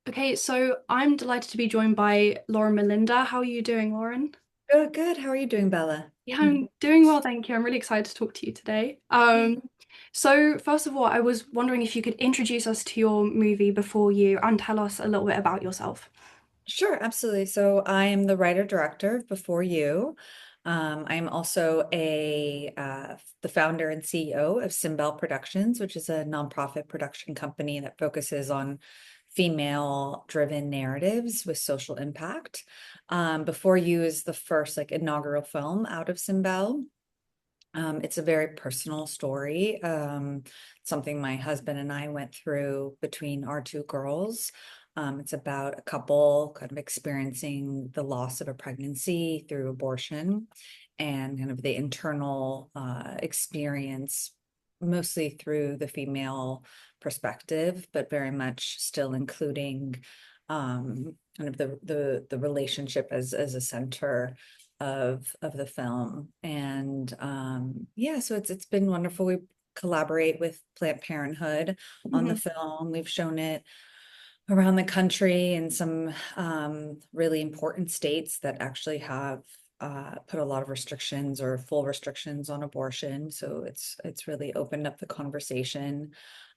Okay, so I'm delighted to be joined by Lauren Melinda. How are you doing, Lauren? Good, good. How are you doing, Bella? Yeah, I'm doing well, thank you. I'm really excited to talk to you today. So first of all, I was wondering if you could introduce us to your movie before you and tell us a little bit about yourself. Sure, absolutely. So I am the writer-director of Before You. I'm also the founder and CEO of Simbel Productions, which is a nonprofit production company that focuses on female-driven narratives with social impact. Before You is the first inaugural film out of Simbel. It's a very personal story, something my husband and I went through between our two girls. It's about a couple kind of experiencing the loss of a pregnancy through abortion and kind of the internal experience, mostly through the female perspective, but very much still including kind of the relationship as a center of the film. And yeah, so it's been wonderful. We collaborate with Planned Parenthood on the Mhm. film. We've shown it around the country in some really important states that actually have put a lot of restrictions or full restrictions on abortion. So it's really opened up the conversation.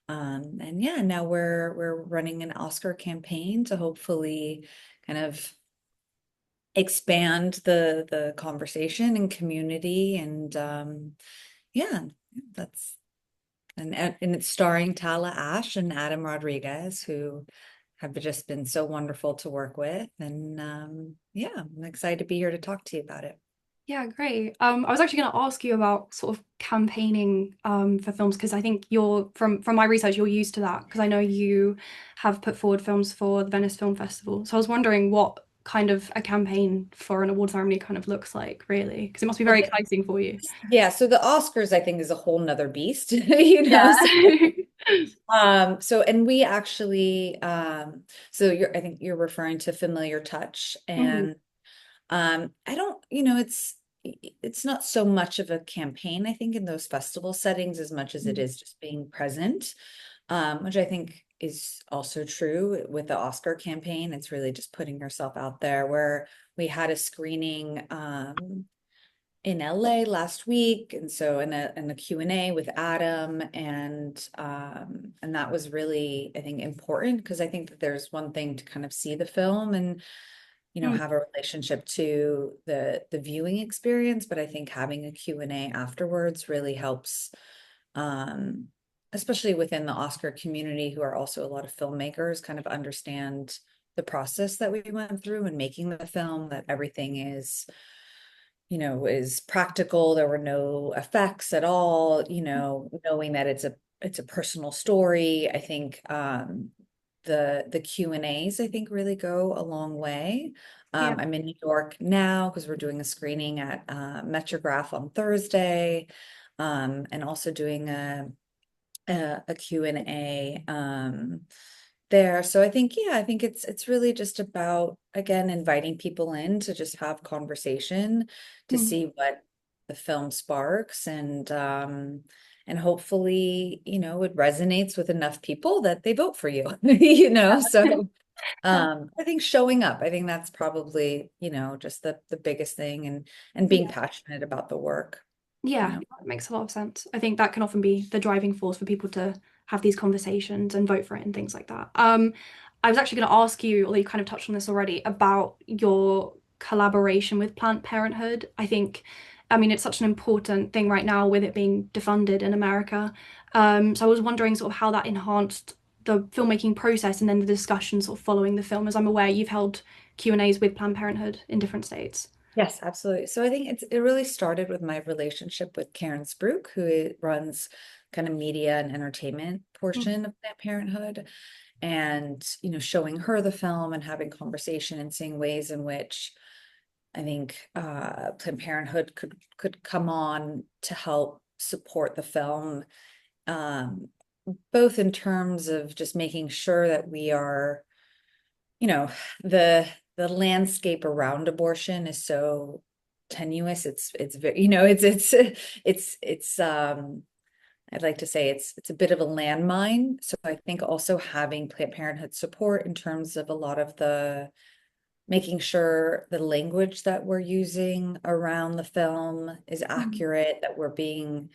And yeah, now we're running an Oscar campaign to hopefully kind of expand the conversation and community. And yeah, that's and it's starring Tala Ash and Adam Rodriguez, who have just been so wonderful to work with. And yeah, I'm excited to be here to talk to you about it. Yeah, great. I was actually going to ask you about sort of campaigning for films because I think you're from my research you're used to that because I know you have put forward films for the Venice Film Festival. So I was wondering what kind of a campaign for an award ceremony kind of looks like, really, because it must be Well, very exciting for you. yeah, so the Oscars, I think, is a whole nother beast, you know. Yeah. So so and we actually so I think you're referring to Familiar Touch. Mhm. And I don't, it's not so much of a campaign, I think, in those festival settings as much as it Mhm. is just being present, which I think is also true with the Oscar campaign. It's really just putting yourself out there, where we had a screening in LA last week, and so in a Q&A with Adam, and that was really, I think, important, because I think that there's one thing to kind of see the film and Mm. have a relationship to the viewing experience, but I think having a Q&A afterwards really helps, um, especially within the Oscar community, who are also a lot of filmmakers, kind of understand the process that we went through in making the film, that everything is practical. There were no effects at all, knowing that it's a personal story. I think the Q&As, I think, really go a long way. Yeah. I'm in New York now because we're doing a screening at Metrograph on Thursday, and also doing a Q&A there. So I think, yeah, I think it's really just about, again, inviting people in to just have conversation, to Mm. see what the film sparks, and hopefully, it resonates with enough people that they vote for you, So I think showing up, I think that's probably, just the biggest thing, and being Yeah. passionate about the work, you Yeah, know. that makes a lot of sense. I think that can often be the driving force for people to have these conversations and vote for it and things like that. I was actually going to ask you, although you kind of touched on this already, about your collaboration with Planned Parenthood. I mean, it's such an important thing right now with it being defunded in America. So I was wondering sort of how that enhanced the filmmaking process and then the discussion sort of following the film. As I'm aware, you've held Q&As with Planned Parenthood in different states. Yes, absolutely. So I think it really started with my relationship with Karen Spruik, who runs kind of media and entertainment Mm. portion of Planned Parenthood, and showing her the film and having conversation and seeing ways in which I think Planned Parenthood could come on to help support the film, um, both in terms of just making sure that we are, you know, the the landscape around abortion is so tenuous. It's very, it's I'd like to say it's a bit of a landmine. So I think also having Planned Parenthood support in terms of a lot of the making sure the language that we're using around the film is Mm, accurate, that we're being,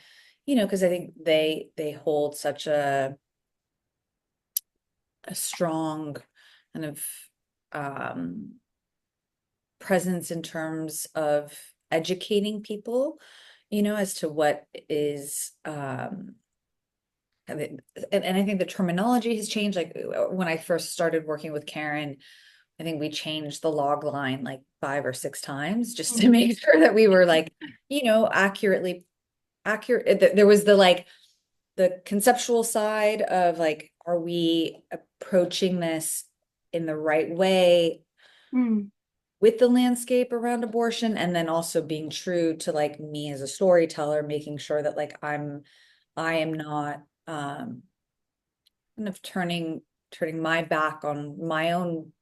because I think they hold such a strong kind of um presence in terms of educating people, as to what is and I think the terminology has changed. Like when I first started working with Karen, I think we changed the log line like 5 or 6 times just to mm, make sure that we were like, accurately accurate. There was the conceptual side of like, are we approaching this in the right way mm, with the landscape around abortion, and then also being true to like me as a storyteller, making sure that like I am not kind of turning my back on my own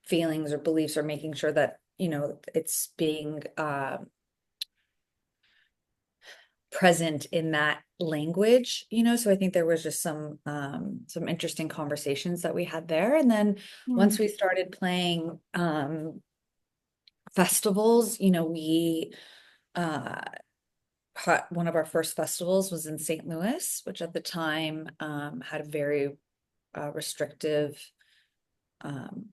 feelings or beliefs, or making sure that it's being present in that language, so I think there was just some interesting conversations that we had there. And then once mm. we started playing festivals, we uh one of our first festivals was in St. Louis, which at the time had a very restrictive um,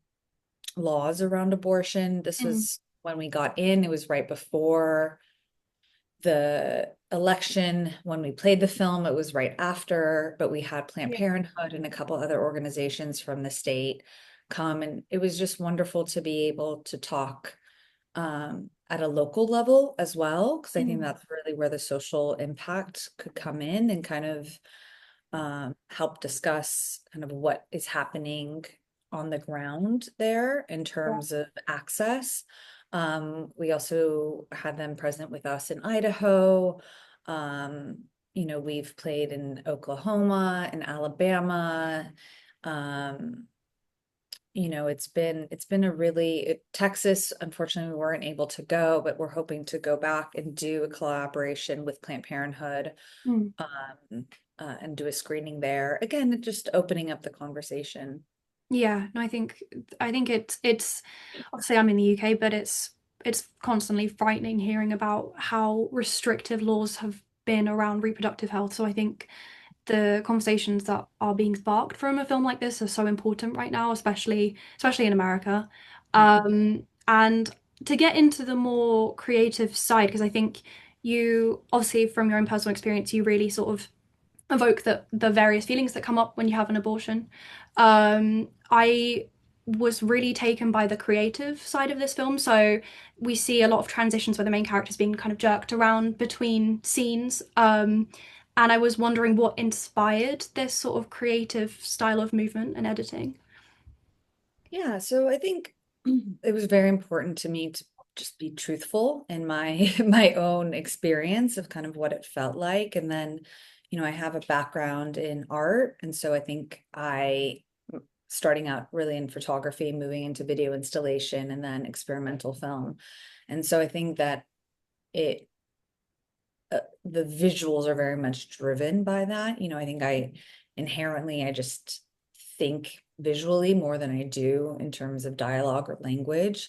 laws around abortion. This Mm. was when we got in, it was right before the election. When we played the film, it was right after, but we had Planned Yeah. Parenthood and a couple other organizations from the state come, and it was just wonderful to be able to talk at a local level as well, because I think Mm. that's really where the social impact could come in and kind of help discuss kind of what is happening on the ground there in Yeah. terms of access. We also had them present with us in Idaho. We've played in Oklahoma and Alabama. Um, it's been a really Texas, unfortunately, we weren't able to go, but we're hoping to go back and do a collaboration with Planned Parenthood, Mm. um, and do a screening there. Again, just opening up the conversation. Yeah, no, I think it's obviously I'm in the UK, but it's constantly frightening hearing about how restrictive laws have been around reproductive health. So I think the conversations that are being sparked from a film like this are so important right now, especially in America. Mhm. And to get into the more creative side, because I think you obviously from your own personal experience, you really sort of evoke the various feelings that come up when you have an abortion. I was really taken by the creative side of this film. So we see a lot of transitions where the main character is being kind of jerked around between scenes. And I was wondering what inspired this sort of creative style of movement and editing. Yeah, so I think it was very important to me to just be truthful in my my own experience of kind of what it felt like. And then, I have a background in art, and so I think starting out really in photography, moving into video installation, and then experimental film. And so I think that it the visuals are very much driven by that. I think I just think visually more than I do in terms of dialogue or language.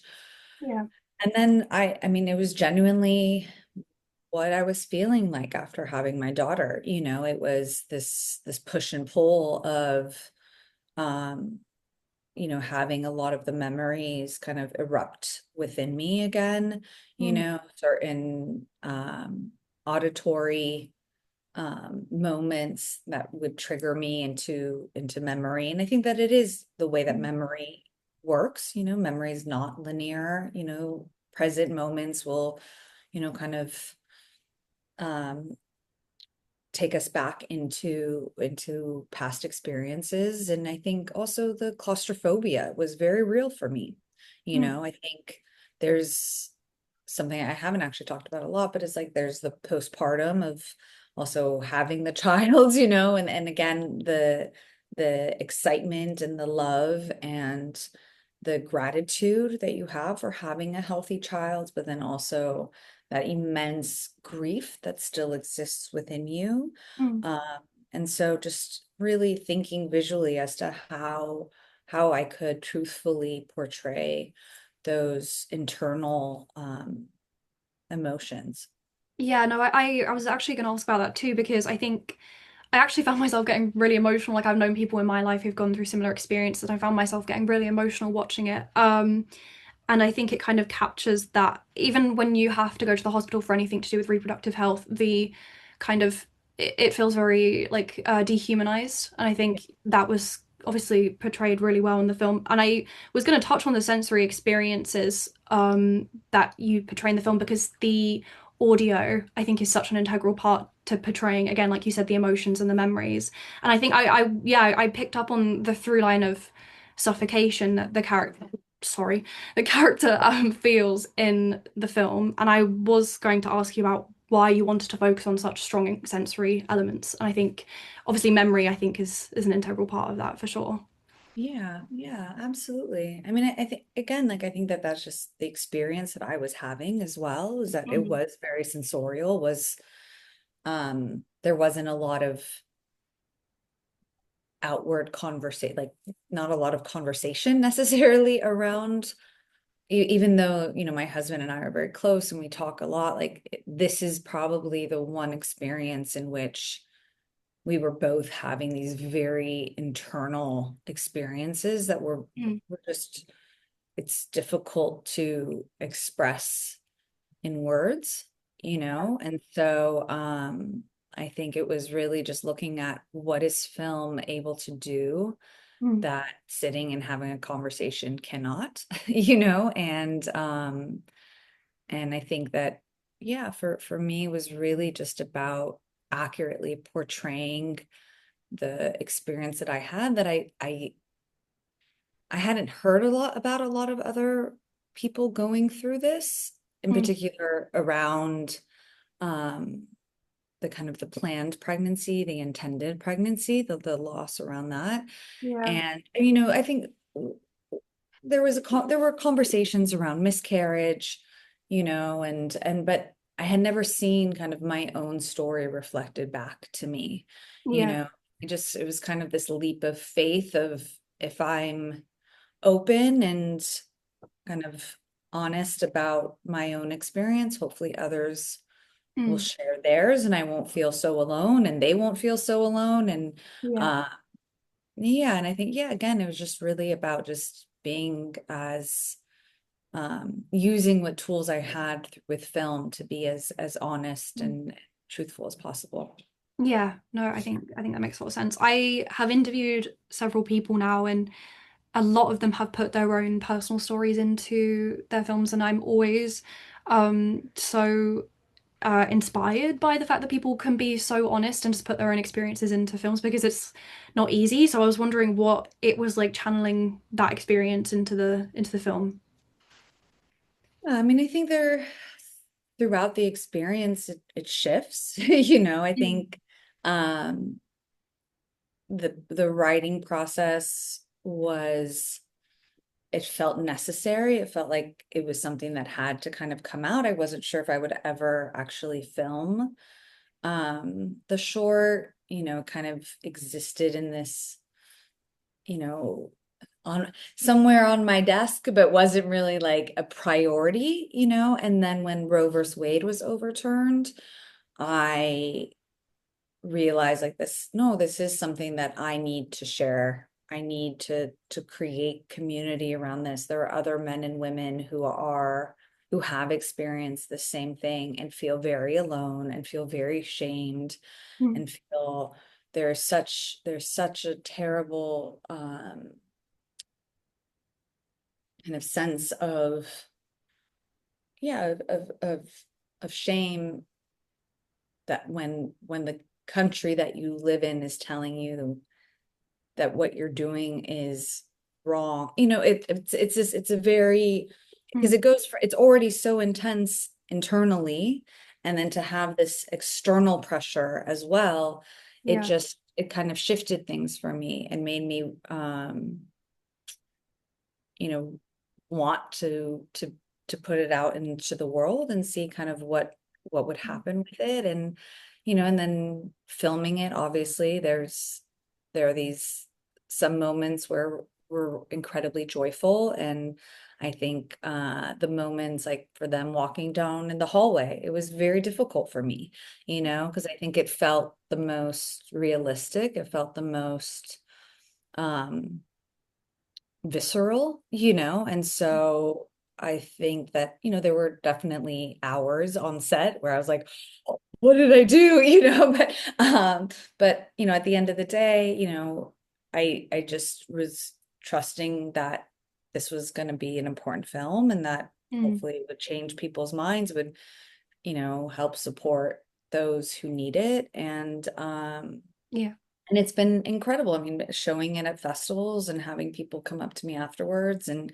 Yeah. And then I mean, it was genuinely what I was feeling like after having my daughter. It was this push and pull of um, having a lot of the memories kind of erupt within me again, Mm, certain auditory moments that would trigger me into memory. And I think that it is the way that mm, memory works. Memory is not linear. Present moments will, kind of um take us back into past experiences. And I think also the claustrophobia was very real for me. mm, I think there's something I haven't actually talked about a lot, but it's like there's the postpartum of also having the child, and again the excitement and the love and the gratitude that you have for having a healthy child, but then also that immense grief that still exists within you. mm. And so just really thinking visually as to how I could truthfully portray those internal emotions. Yeah, no, I was actually going to ask about that too because I think I actually found myself getting really emotional. Like I've known people in my life who've gone through similar experiences, and I found myself getting really emotional watching it. And I think it kind of captures that even when you have to go to the hospital for anything to do with reproductive health, the kind of it feels very like dehumanized. And I think that was obviously portrayed really well in the film. And I was going to touch on the sensory experiences that you portray in the film because the audio I think is such an integral part to portraying again, like you said, the emotions and the memories. And I think I picked up on the through line of suffocation that the character sorry the character feels in the film. And I was going to ask you about why you wanted to focus on such strong sensory elements. And I think obviously memory I think is an integral part of that for sure. Yeah, yeah, absolutely. I mean, I think again, like I think that that's just the experience that I was having as well, is that it Mm, was very sensorial, was there wasn't a lot of outward conversation, like not a lot of conversation necessarily around, even though, you know, my husband and I are very close and we talk a lot, like this is probably the one experience in which we were both having these very internal experiences that mm, were just, it's difficult to express in words, you know? And so I think it was really just looking at what is film able to do mm, that sitting and having a conversation cannot, you know? And I think that, yeah, for me it was really just about accurately portraying the experience that I had, that I hadn't heard a lot about a lot of other people going through this, in mm. particular around um, the kind of the planned pregnancy, the intended pregnancy, the loss around that. Yeah. And, you know, I think there were conversations around miscarriage, you know, but I had never seen kind of my own story reflected back to me, you Yeah. know. It was kind of this leap of faith of, if I'm open and kind of honest about my own experience, hopefully others will Mm, share theirs and I won't feel so alone and they won't feel so alone. And yeah. uh yeah, and I think, yeah, again, it was just really about just being as using what tools I had with film to be as honest Mm. and truthful as possible. Yeah, no, I think that makes a lot of sense. I have interviewed several people now, and a lot of them have put their own personal stories into their films, and I'm always so inspired by the fact that people can be so honest and just put their own experiences into films because it's not easy. So I was wondering what it was like channeling that experience into the film. I mean, I think throughout the experience, it shifts. You know, I Mm. think um, the writing process was, it felt necessary. It felt like it was something that had to kind of come out. I wasn't sure if I would ever actually film the short, you know, kind of existed in this, you know, on somewhere on my desk, but wasn't really like a priority, you know. And then when Roe versus Wade was overturned, I realized like this, no, this is something that I need to share. I need to create community around this. There are other men and women who have experienced the same thing and feel very alone and feel very shamed Mm. and feel there's such a terrible kind of sense of, yeah, of shame, that when the country that you live in is telling you that what you're doing is wrong. You know, it's a very, because Mm. it goes for, it's already so intense internally, and then to have this external pressure as well, Yeah. it kind of shifted things for me and made me you know, want to put it out into the world and see kind of what would happen with it. And and then filming it, obviously, there are these some moments where we're incredibly joyful. And I think the moments like for them walking down in the hallway, it was very difficult for me, because I think it felt the most realistic. It felt the most um visceral, and so I think that, there were definitely hours on set where I was like, "Oh, what did I do?" But at the end of the day, I just was trusting that this was going to be an important film and that Mm, hopefully it would change people's minds, would, help support those who need it. yeah. And it's been incredible. I mean, showing it at festivals and having people come up to me afterwards, and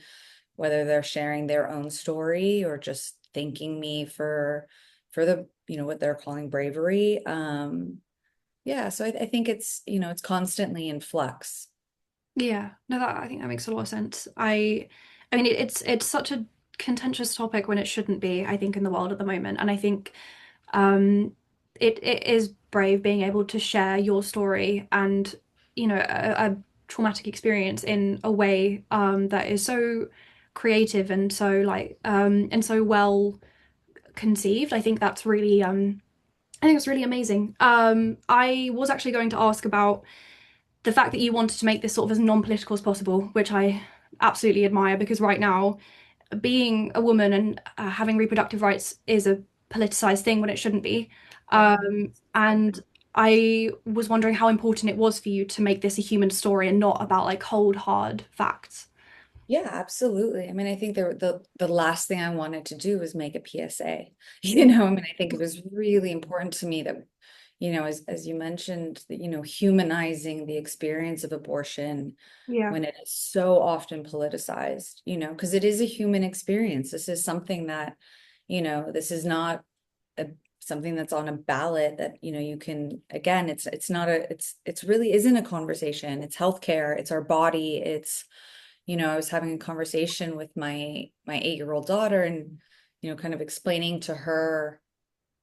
whether they're sharing their own story or just thanking me for the, what they're calling bravery. Yeah, so I think it's constantly in flux. Yeah, no, that I think that makes a lot of sense. I mean, it's such a contentious topic when it shouldn't be, I think, in the world at the moment. And I think um, it is brave being able to share your story and, a traumatic experience in a way that is so creative and so and so well conceived. I think it's really amazing. I was actually going to ask about the fact that you wanted to make this sort of as non-political as possible, which I absolutely admire because right now, being a woman and having reproductive rights is a politicized thing when it shouldn't be. Yeah. And I was wondering how important it was for you to make this a human story and not about like cold, hard facts. Yeah, absolutely. I mean, I think the last thing I wanted to do was make a PSA. Yeah. I mean, I think it was really important to me that, as you mentioned, that, humanizing the experience of abortion Yeah. when it is so often politicized, because it is a human experience. This is something that, this is not a something that's on a ballot that, you can, again, it's not it's really isn't a conversation. It's healthcare, it's our body, it's I was having a conversation with my 8-year-old daughter and, kind of explaining to her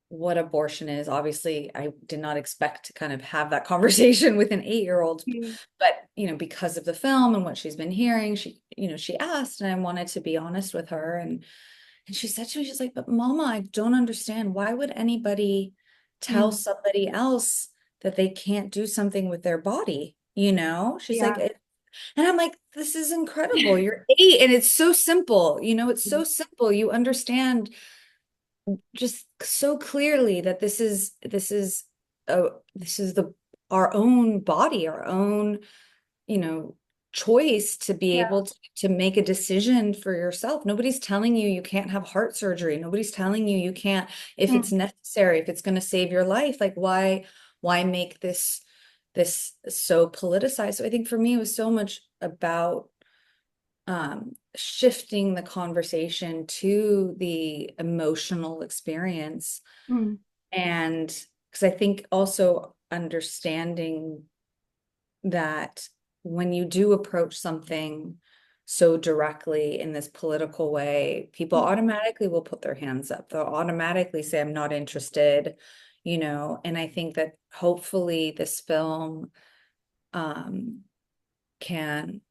what abortion is. Obviously, I did not expect to kind of have that conversation with an 8-year-old, Mm. but, because of the film and what she's been hearing, she asked, and I wanted to be honest with her. And she said to me, she's like, "But Mama, I don't understand. Why would anybody tell Mm. somebody else that they can't do something with their body?" She's like, Yeah. and I'm like, this is incredible. You're 8 and it's so simple. It's so simple. You understand just so clearly that this is the our own body, our own, you know, choice to be Yeah. able to make a decision for yourself. Nobody's telling you you can't have heart surgery. Nobody's telling you you can't, if it's Mm. necessary, if it's going to save your life. Like, why make this so politicized? So I think for me, it was so much about shifting the conversation to the emotional experience. Mm. And because I think also understanding that when you do approach something so directly in this political way, people automatically will put their hands up. They'll automatically say, "I'm not interested," and I think that hopefully this film um, can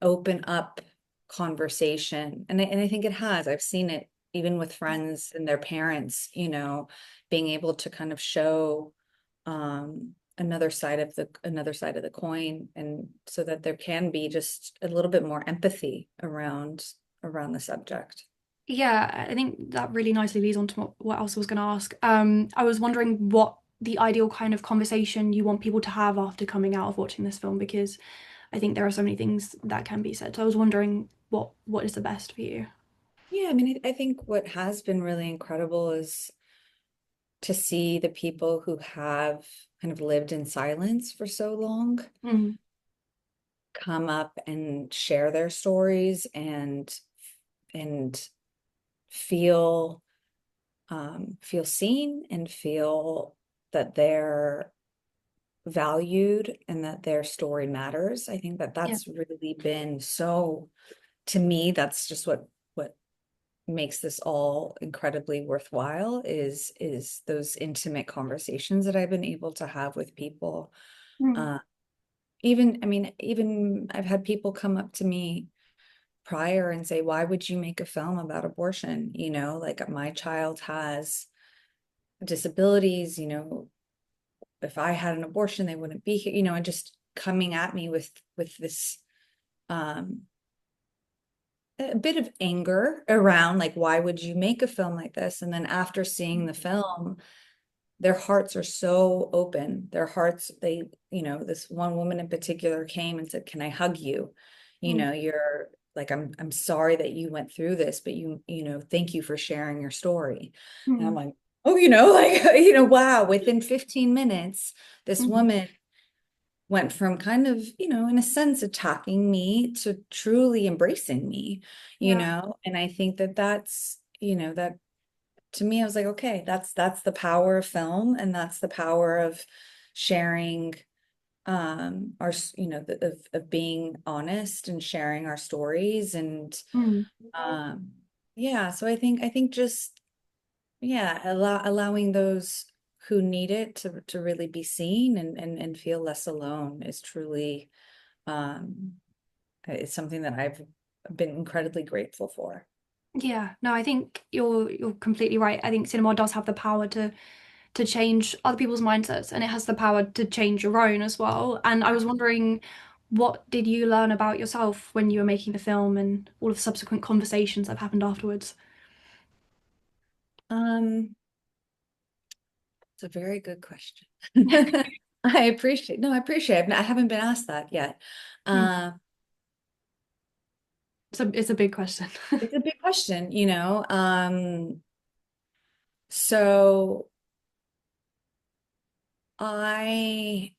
open up conversation. And I think it has. I've seen it even with friends and their parents, being able to kind of show another side of the coin, and so that there can be just a little bit more empathy around the subject. Yeah, I think that really nicely leads on to what else I was going to ask. I was wondering what the ideal kind of conversation you want people to have after coming out of watching this film, because I think there are so many things that can be said. So I was wondering what is the best for you? Yeah, I mean, I think what has been really incredible is to see the people who have kind of lived in silence for so long Mm. come up and share their stories and feel feel seen and feel that they're valued and that their story matters. I think that Yeah. that's really been so, to me, that's just what makes this all incredibly worthwhile is those intimate conversations that I've been able to have with people. Mm, Uh, even, I mean, even I've had people come up to me prior and say, why would you make a film about abortion? You know, like my child has disabilities, you know, if I had an abortion, they wouldn't be here, you know, and just coming at me with this um a bit of anger around like, why would you make a film like this? And then after seeing the film, their hearts are so open. Their hearts, they, you know, this one woman in particular came and said, "Can I hug you? You mm, know, you're like, I'm sorry that you went through this, but you know, thank you for sharing your story." And I'm mm, like, oh, you know, like, you know, wow, within 15 minutes, this mm. woman went from kind of, you know, in a sense, attacking me to truly embracing me, you Yeah. know? And I think that that's, you know, that to me, I was like, okay, that's the power of film, and that's the power of sharing our, you know, of being honest and sharing our stories. And Mm. um yeah, so I think just yeah, allowing those who need it to really be seen and feel less alone is truly um it's something that I've been incredibly grateful for. Yeah, no, I think you're completely right. I think cinema does have the power to change other people's mindsets, and it has the power to change your own as well. And I was wondering, what did you learn about yourself when you were making the film and all of the subsequent conversations that have happened afterwards? Um, it's a very good question. I appreciate it. I haven't been asked that yet. Hmm. Um, It's a big question. it's a big question, you know. So I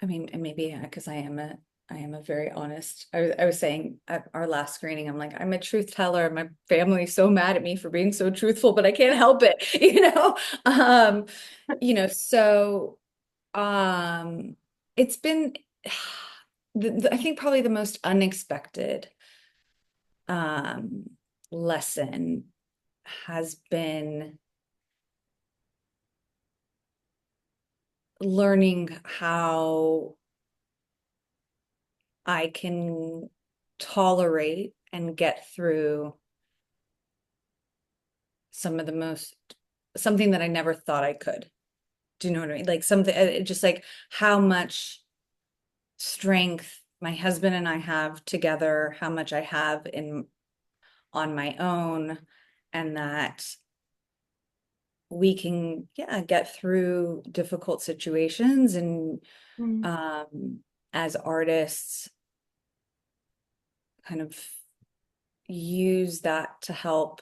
I mean, and maybe because I am a very honest. I was saying at our last screening, I'm like, I'm a truth teller. My family's so mad at me for being so truthful, but I can't help it, you know? You know, so um it's been I think probably the most unexpected um lesson has been learning how I can tolerate and get through some of the most something that I never thought I could. Do you know what I mean? Like something just like how much strength my husband and I have together, how much I have in on my own, and that we can, yeah, get through difficult situations and Mm, um as artists kind of use that to help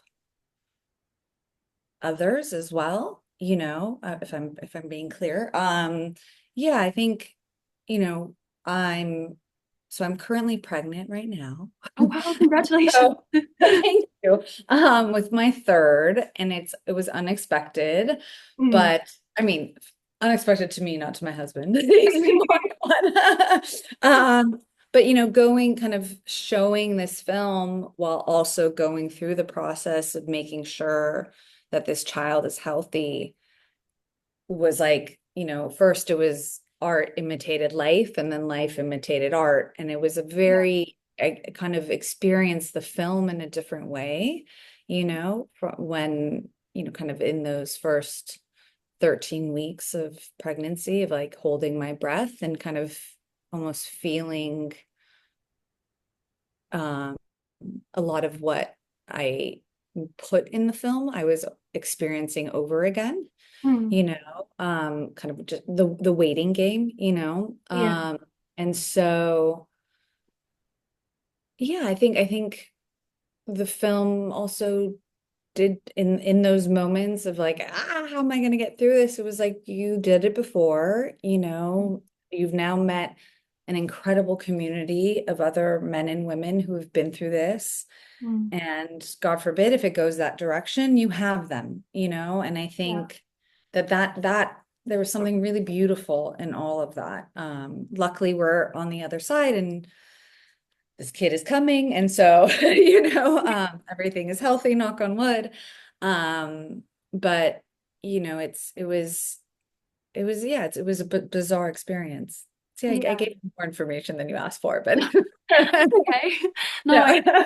others as well, you know, if I'm being clear. Yeah, I think, you know, I'm I'm currently pregnant right now. oh wow, congratulations. So thank you. With my third, and it was unexpected, Mm, but I mean, unexpected to me, not to my husband. He's the important one. But you know, going kind of showing this film while also going through the process of making sure that this child is healthy was like, you know, first it was art imitated life and then life imitated art. And it was a yeah. very, I kind of experienced the film in a different way, you know, when, you know, kind of in those first 13 weeks of pregnancy of like holding my breath and kind of almost feeling um, a lot of what I put in the film, I was experiencing over again, Mm, you know, kind of just the waiting game, you know. yeah. And so yeah, I think the film also did in those moments of like, how am I gonna get through this? It was like you did it before, you know, you've now met an incredible community of other men and women who have been through this. Mm, And God forbid if it goes that direction, you have them, you know, and I yeah. think that there was something really beautiful in all of that. Luckily we're on the other side and this kid is coming, and so everything is healthy, knock on wood. But it was a bizarre experience. See, I Yeah. gave you more information than you asked for, but Okay. No, I no.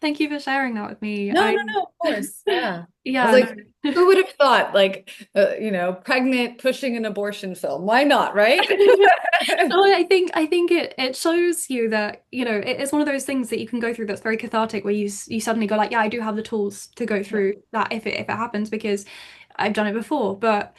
thank you for sharing that with me. No, no, no, of course. Yeah. I was Yeah, no. like, who would have thought, like, pregnant, pushing an abortion film? Why not, right? No, I think it shows you that, it's one of those things that you can go through that's very cathartic where you suddenly go like, yeah, I do have the tools to go Yeah. through that if it happens because I've done it before. But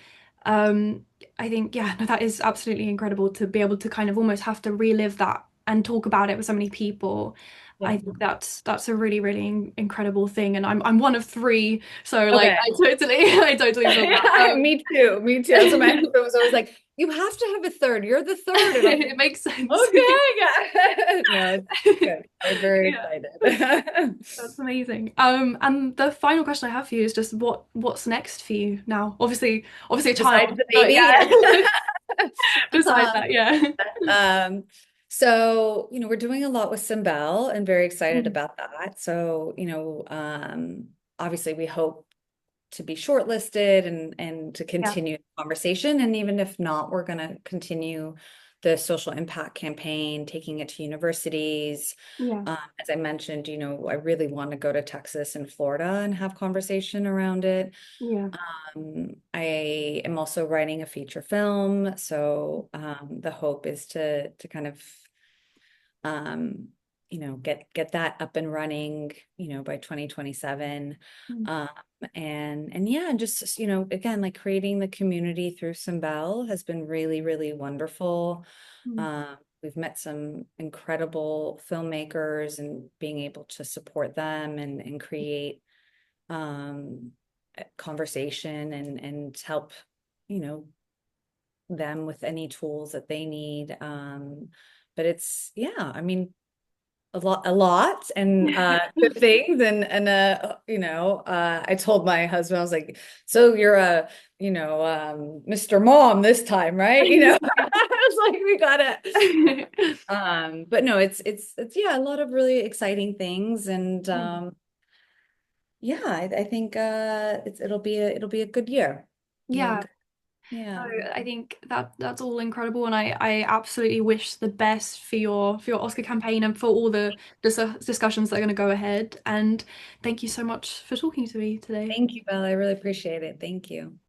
um I think, yeah, no, that is absolutely incredible to be able to kind of almost have to relive that and talk about it with so many people. I Yeah. think that's a really, really incredible thing. And I'm one of three. So like Okay. I totally feel that. Yeah, me too. Me too. So my husband was always like, "You have to have a third. You're the third." And I'm It makes like, sense. "Okay, yeah." No, it's good. We're very Yeah. excited. That's amazing. And the final question I have for you is just what's next for you now? Obviously a Besides child, the but baby, yeah. yeah. Besides Um, that, yeah. so, we're doing a lot with Simbel and very excited Mm. about that. So, obviously we hope to be shortlisted and to Yeah, continue the conversation. And even if not, we're going to continue the social impact campaign, taking it to universities. yeah, As I mentioned, I really want to go to Texas and Florida and have conversation around it. yeah. I am also writing a feature film, so the hope is to kind of get that up and running, by 2027. Mm, Um, and yeah, and just again, like creating the community through Symbel has been really, really wonderful. mm, Um, we've met some incredible filmmakers and being able to support them and create conversation and help, you know, them with any tools that they need. But it's, yeah, I mean, a lot and good things and I told my husband, I was like, so you're a Mr. Mom this time, right? I was like, we gotta but no, it's yeah, a lot of really exciting things and mm. yeah, I think it'll be a good year. It'll be a Yeah. good, yeah. No, I think that's all incredible, and I absolutely wish the best for your Oscar campaign and for all the discussions that are going to go ahead. And thank you so much for talking to me today. Thank you, Bella. I really appreciate it. Thank you.